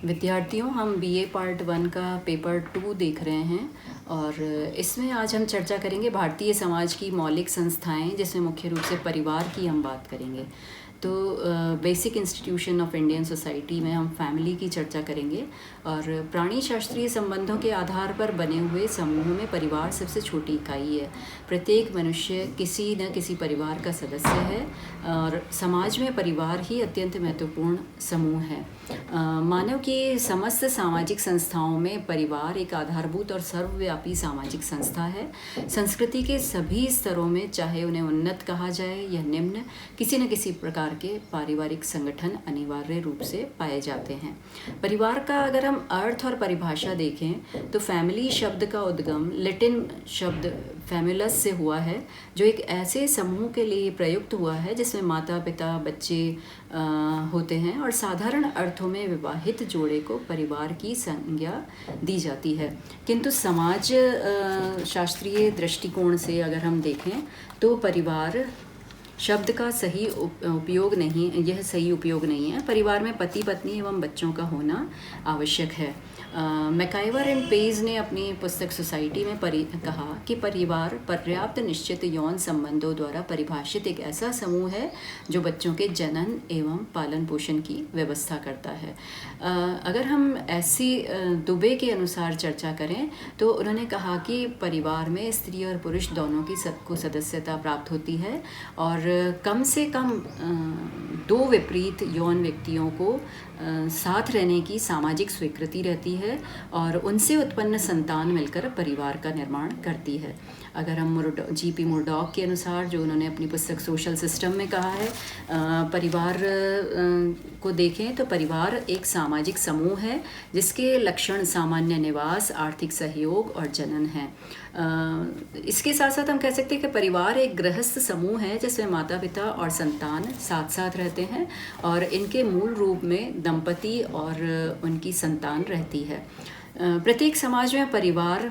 विद्यार्थियों, हम BA part 1 का पेपर 2 देख रहे हैं और इसमें आज हम चर्चा करेंगे भारतीय समाज की मौलिक संस्थाएं, जिसमें मुख्य रूप से परिवार की हम बात करेंगे। तो basic institution of Indian society में हम फैमिली की चर्चा करेंगे और प्राणी शास्त्रीय संबंधों के आधार पर बने हुए समूह में परिवार सबसे छोटी इकाई है। प्रत्येक मनुष्य किसी न किसी परिवार का सदस्य है और समाज में परिवार ही अत्यंत महत्वपूर्ण समूह है। मानव की समस्त सामाजिक संस्थाओं में परिवार एक आधारभूत और सर्वव्यापी सामाजिक संस्था है। संस्कृति के सभी स्तरों में, चाहे उन्हें उन्नत कहा जाए या निम्न, किसी न किसी प्रकार के पारिवारिक संगठन अनिवार्य रूप से पाए जाते हैं। परिवार का अगर हम अर्थ और परिभाषा देखें तो फैमिली शब्द का उद्गम लैटिन शब्द फैमुलस से हुआ है, जो एक ऐसे समूह के लिए प्रयुक्त हुआ है जिसमें माता पिता बच्चे होते हैं और साधारण अर्थों में विवाहित जोड़े को परिवार की संज्ञा दी जाती है। किंतु समाज शास्त्रीय दृष्टिकोण से अगर हम देखें तो परिवार शब्द का सही उपयोग नहीं, यह सही उपयोग नहीं है। परिवार में पति पत्नी एवं बच्चों का होना आवश्यक है। मैकाइवर एंड पेज ने अपनी पुस्तक सोसाइटी में कहा कि परिवार पर्याप्त निश्चित यौन संबंधों द्वारा परिभाषित एक ऐसा समूह है जो बच्चों के जनन एवं पालन पोषण की व्यवस्था करता है। अगर हम ऐसी दुबे के अनुसार चर्चा करें तो उन्होंने कहा कि परिवार में स्त्री और पुरुष दोनों की सबको सदस्यता प्राप्त होती है और कम से कम 2 विपरीत यौन व्यक्तियों को साथ रहने की सामाजिक स्वीकृति रहती है और उनसे उत्पन्न संतान मिलकर परिवार का निर्माण करती है। अगर हम जीपी मुर्डॉक के अनुसार, जो उन्होंने अपनी पुस्तक सोशल सिस्टम में कहा है, परिवार को देखें तो परिवार एक सामाजिक समूह है जिसके लक्षण सामान्य निवास, आर्थिक सहयोग और जनन है। इसके साथ साथ हम कह सकते हैं कि परिवार एक गृहस्थ समूह है जिसमें माता पिता और संतान साथ साथ रहते हैं और इनके मूल रूप में दंपति और उनकी संतान रहती है। प्रत्येक समाज में परिवार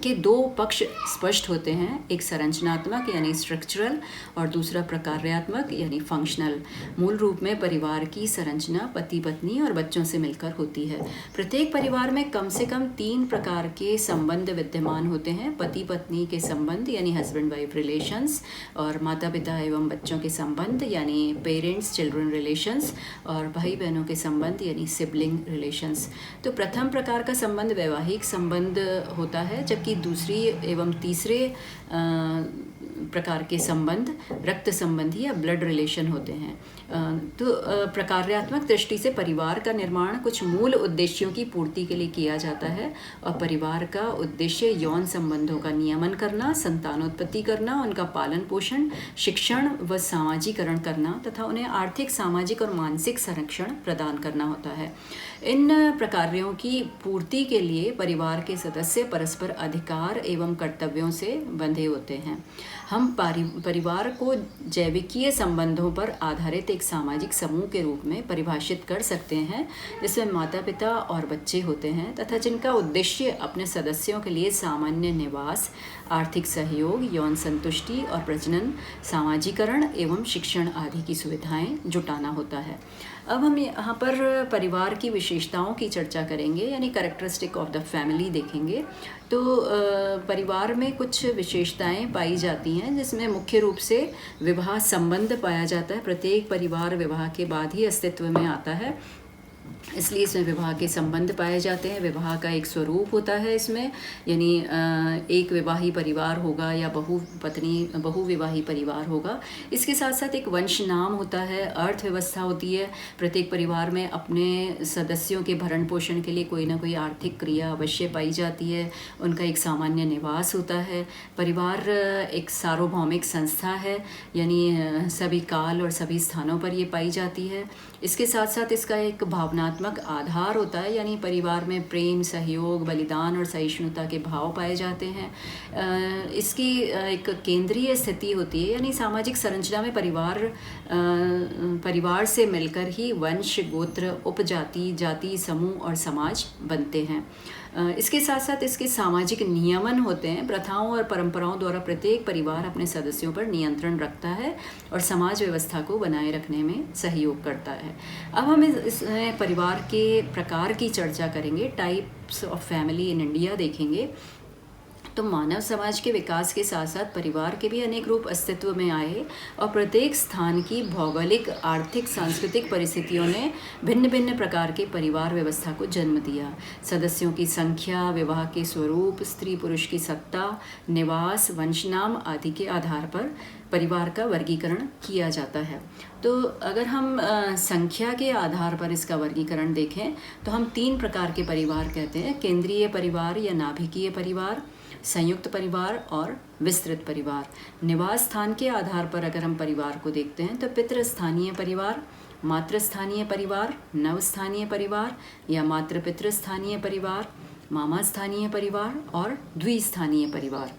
के 2 पक्ष स्पष्ट होते हैं, एक संरचनात्मक यानी स्ट्रक्चरल और दूसरा प्रकार्यात्मक यानी फंक्शनल। मूल रूप में परिवार की संरचना पति पत्नी और बच्चों से मिलकर होती है। प्रत्येक परिवार में कम से कम 3 प्रकार के संबंध विद्यमान होते हैं। पति पत्नी के संबंध यानी हस्बैंड वाइफ रिलेशंस, और माता पिता एवं बच्चों के संबंध यानी पेरेंट्स चिल्ड्रन रिलेशंस, और भाई बहनों के संबंध यानी सिबलिंग रिलेशंस। तो प्रथम प्रकार का संबंध वैवाहिक संबंध होता है, जबकि दूसरी एवं तीसरे प्रकार के संबंध रक्त संबंधी या ब्लड रिलेशन होते हैं। तो प्रकार्यात्मक दृष्टि से परिवार का निर्माण कुछ मूल उद्देश्यों की पूर्ति के लिए किया जाता है और परिवार का उद्देश्य यौन संबंधों का नियमन करना, संतानोत्पत्ति करना, उनका पालन पोषण, शिक्षण व सामाजिकरण करना तथा उन्हें आर्थिक, सामाजिक और मानसिक संरक्षण प्रदान करना होता है। इन प्रकारों की पूर्ति के लिए परिवार के सदस्य परस्पर अधिकार एवं कर्तव्यों से बंधे होते हैं। हम परिवार को जैविकीय संबंधों पर आधारित एक सामाजिक समूह के रूप में परिभाषित कर सकते हैं, जिसमें माता पिता और बच्चे होते हैं तथा जिनका उद्देश्य अपने सदस्यों के लिए सामान्य निवास, आर्थिक सहयोग, यौन संतुष्टि और प्रजनन, सामाजिकरण एवं शिक्षण आदि की सुविधाएं जुटाना होता है। अब हम यहाँ पर परिवार की विशेषताओं की चर्चा करेंगे, यानी कैरेक्टरिस्टिक ऑफ द फैमिली देखेंगे। तो परिवार में कुछ विशेषताएं पाई जाती हैं, जिसमें मुख्य रूप से विवाह संबंध पाया जाता है। प्रत्येक परिवार विवाह के बाद ही अस्तित्व में आता है, इसलिए इसमें विवाह के संबंध पाए जाते हैं। विवाह का एक स्वरूप होता है इसमें, यानी एक विवाही परिवार होगा या बहुविवाही परिवार होगा। इसके साथ साथ एक वंश नाम होता है, अर्थव्यवस्था होती है। प्रत्येक परिवार में अपने सदस्यों के भरण पोषण के लिए कोई ना कोई आर्थिक क्रिया अवश्य पाई जाती है। उनका एक सामान्य निवास होता है। परिवार एक सार्वभौमिक संस्था है, यानी सभी काल और सभी स्थानों पर ये पाई जाती है। इसके साथ साथ इसका एक भावनात्मक आधार होता है, यानी परिवार में प्रेम, सहयोग, बलिदान और सहिष्णुता के भाव पाए जाते हैं। इसकी एक केंद्रीय स्थिति होती है, यानी सामाजिक संरचना में परिवार से मिलकर ही वंश, गोत्र, उपजाति, जाति, समूह और समाज बनते हैं। इसके साथ साथ इसके सामाजिक नियमन होते हैं। प्रथाओं और परंपराओं द्वारा प्रत्येक परिवार अपने सदस्यों पर नियंत्रण रखता है और समाज व्यवस्था को बनाए रखने में सहयोग करता है। अब हम इसमें परिवार के प्रकार की चर्चा करेंगे, types of family in India देखेंगे। तो मानव समाज के विकास के साथ साथ परिवार के भी अनेक रूप अस्तित्व में आए और प्रत्येक स्थान की भौगोलिक, आर्थिक, सांस्कृतिक परिस्थितियों ने भिन्न भिन्न प्रकार के परिवार व्यवस्था को जन्म दिया। सदस्यों की संख्या, विवाह के स्वरूप, स्त्री पुरुष की सत्ता, निवास, वंशनाम आदि के आधार पर परिवार का वर्गीकरण किया जाता है। तो अगर हम संख्या के आधार पर इसका वर्गीकरण देखें तो हम 3 प्रकार के परिवार कहते हैं: केंद्रीय परिवार या नाभिकीय परिवार, संयुक्त परिवार और विस्तृत परिवार। निवास स्थान के आधार पर अगर हम परिवार को देखते हैं तो पितृस्थानीय परिवार, मातृस्थानीय परिवार, नवस्थानीय परिवार या मातृ पितृस्थानीय परिवार, मामा स्थानीय परिवार और द्विस्थानीय परिवार।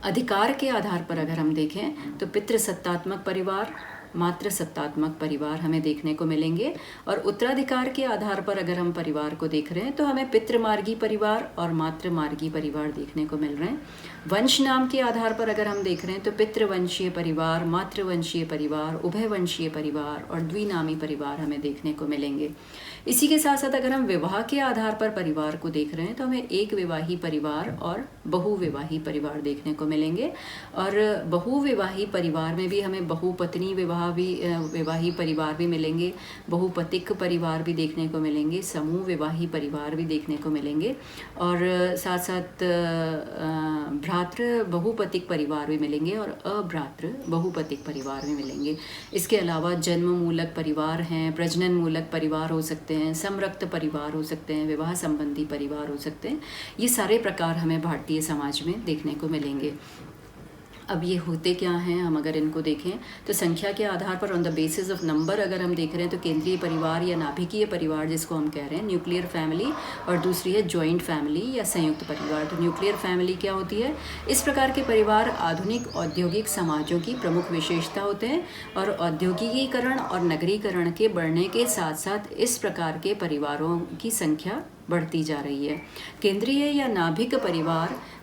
अधिकार के आधार पर अगर हम देखें तो पितृसत्तात्मक परिवार, मातृसत्तात्मक परिवार हमें देखने को मिलेंगे। और उत्तराधिकार के आधार पर अगर हम परिवार को देख रहे हैं तो हमें पितृमार्गी परिवार और मातृमार्गी परिवार देखने को मिल रहे हैं। वंश नाम के आधार पर अगर हम देख रहे हैं तो पितृवंशीय परिवार, मातृवंशीय परिवार, उभयवंशीय परिवार और द्विनामी परिवार हमें देखने को मिलेंगे। इसी के साथ साथ अगर हम विवाह के आधार पर परिवार को देख रहे हैं तो हमें एक विवाही परिवार और बहुविवाही परिवार देखने को मिलेंगे। और बहुविवाही परिवार में भी हमें बहुपत्नी विवाही परिवार भी मिलेंगे, बहुपतिक परिवार भी देखने को मिलेंगे, समूह विवाही परिवार भी देखने को मिलेंगे और साथ साथ भ्रातृ बहुपतिक परिवार भी मिलेंगे और अभ्रातृ बहुपतिक परिवार भी मिलेंगे। इसके अलावा जन्म मूलक परिवार हैं, प्रजनन मूलक परिवार हो सकते हैं, समरक्त परिवार हो सकते हैं, विवाह संबंधी परिवार हो सकते हैं। ये सारे प्रकार हमें भारतीय समाज में देखने को मिलेंगे। अब ये होते क्या हैं, हम अगर इनको देखें तो संख्या के आधार पर on the basis of number अगर हम देख रहे हैं तो केंद्रीय परिवार या नाभिकीय परिवार जिसको हम कह रहे हैं, न्यूक्लियर फैमिली, और दूसरी है जॉइंट फैमिली या संयुक्त परिवार। तो न्यूक्लियर फैमिली क्या होती है? इस प्रकार के परिवार आधुनिक औद्योगिक समाजों की प्रमुख विशेषता होते हैं और औद्योगिकीकरण और नगरीकरण के बढ़ने के साथ साथ इस प्रकार के परिवारों की संख्या बढ़ती जा रही है। केंद्रीय या नाभिक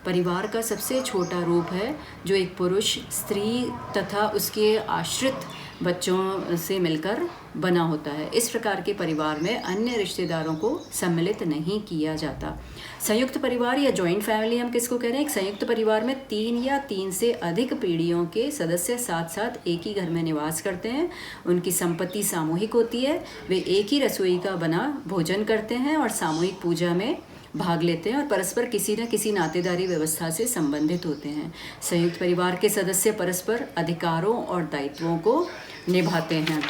परिवार का सबसे छोटा रूप है जो एक पुरुष, स्त्री तथा उसके आश्रित बच्चों से मिलकर बना होता है। इस प्रकार के परिवार में अन्य रिश्तेदारों को सम्मिलित नहीं किया जाता। संयुक्त परिवार या जॉइंट फैमिली हम किसको कह रहे हैं? एक संयुक्त परिवार में 3 या 3 से अधिक पीढ़ियों के सदस्य साथ साथ एक ही घर में निवास करते हैं। उनकी संपत्ति सामूहिक होती है, वे एक ही रसोई का बना भोजन करते हैं और सामूहिक पूजा में भाग लेते हैं और परस्पर किसी न किसी नातेदारी व्यवस्था से संबंधित होते हैं। संयुक्त परिवार के सदस्य परस्पर अधिकारों और दायित्वों को निभाते हैं।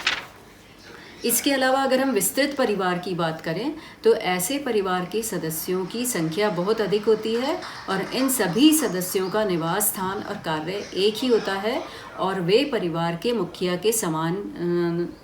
इसके अलावा अगर हम विस्तृत परिवार की बात करें तो ऐसे परिवार के सदस्यों की संख्या बहुत अधिक होती है और इन सभी सदस्यों का निवास स्थान और कार्य एक ही होता है और वे परिवार के मुखिया के समान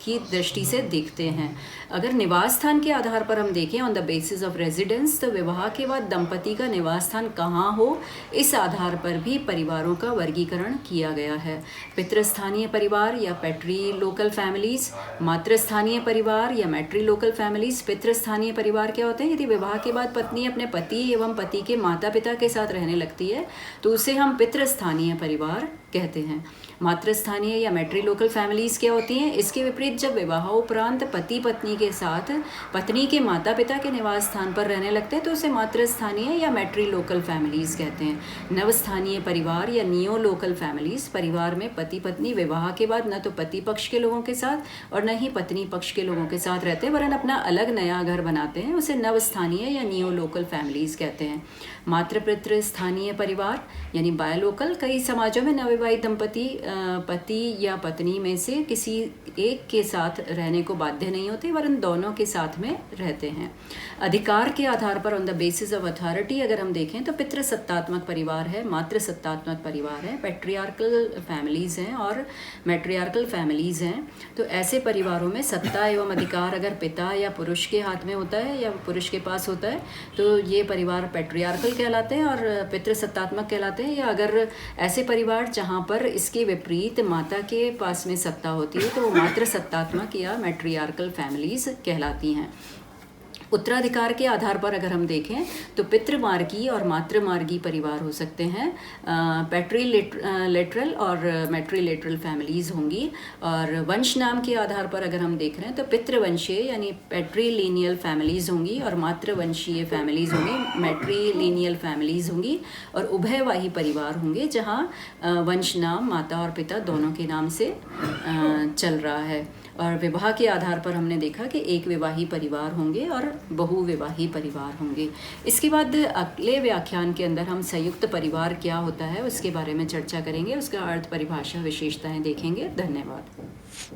की दृष्टि से देखते हैं। अगर निवास स्थान के आधार पर हम देखें on the basis of residence, तो विवाह के बाद दंपति का निवास स्थान कहाँ हो इस आधार पर भी परिवारों का वर्गीकरण किया गया है। पितृस्थानीय परिवार या पैट्री लोकल फैमिलीज, मातृस्थानीय परिवार या मैट्री लोकल फैमिलीज। पितृस्थानीय परिवार क्या होते हैं? यदि विवाह के बाद पत्नी अपने पति एवं पति के माता पिता के साथ रहने लगती है तो उसे हम पितृस्थानीय परिवार कहते हैं। मातृस्थानीय या मैट्री लोकल फैमिलीज क्या होती हैं? इसके विपरीत जब विवाह उपरांत पति पत्नी के साथ पत्नी के माता पिता के निवास स्थान पर रहने लगते हैं तो उसे मातृस्थानीय या मैट्री लोकल फैमिलीज कहते हैं। नवस्थानीय परिवार या नियो लोकल फैमिलीज, परिवार में पति पत्नी विवाह के बाद न तो पति पक्ष के लोगों के साथ और न ही पत्नी पक्ष के लोगों के साथ रहते हैं वरन अपना अलग नया घर बनाते हैं, उसे नवस्थानीय या नियो लोकल फैमिलीज कहते हैं। मातृपितृ स्थानीय परिवार यानी बायोलोकल, कई समाजों में नवविवाहित दंपति पति या पत्नी में से किसी एक के साथ रहने को बाध्य नहीं होते वरन दोनों के साथ में रहते हैं। अधिकार के आधार पर on the basis of authority अगर हम देखें तो पितृसत्तात्मक परिवार है, मातृसत्तात्मक परिवार है, पैट्रियार्कल फैमिलीज हैं और मैट्रियार्कल फैमिलीज हैं। तो ऐसे परिवारों में सत्ता एवं अधिकार अगर पिता या पुरुष के हाथ में होता है या पुरुष के पास होता है तो ये परिवार पैट्रियार्कल कहलाते हैं और पितृसत्तात्मक कहलाते हैं। या अगर ऐसे परिवार जहाँ पर इसके विपरीत माता के पास में सत्ता होती है तो वो मातृसत्तात्मक या मैट्रियार्कल फैमिलीज कहलाती हैं। उत्तराधिकार के आधार पर अगर हम देखें तो पितृमार्गी और मातृमार्गी परिवार हो सकते हैं, पैट्रीलेटरल और मैट्रीलेटरल फैमिलीज़ होंगी। और वंश नाम के आधार पर अगर हम देख रहे हैं तो पितृवंशीय यानी पैट्रीलिनियल फैमिलीज़ होंगी और मातृवंशीय फैमिलीज़ होंगी, मैट्रीलिनियल फैमिलीज़ होंगी। और उभयवाही परिवार होंगे जहाँ वंश नाम माता और पिता दोनों के नाम से चल रहा है। और विवाह के आधार पर हमने देखा कि एक विवाही परिवार होंगे और बहुविवाही परिवार होंगे। इसके बाद अगले व्याख्यान के अंदर हम संयुक्त परिवार क्या होता है उसके बारे में चर्चा करेंगे, उसका अर्थ, परिभाषा, विशेषताएं देखेंगे। धन्यवाद।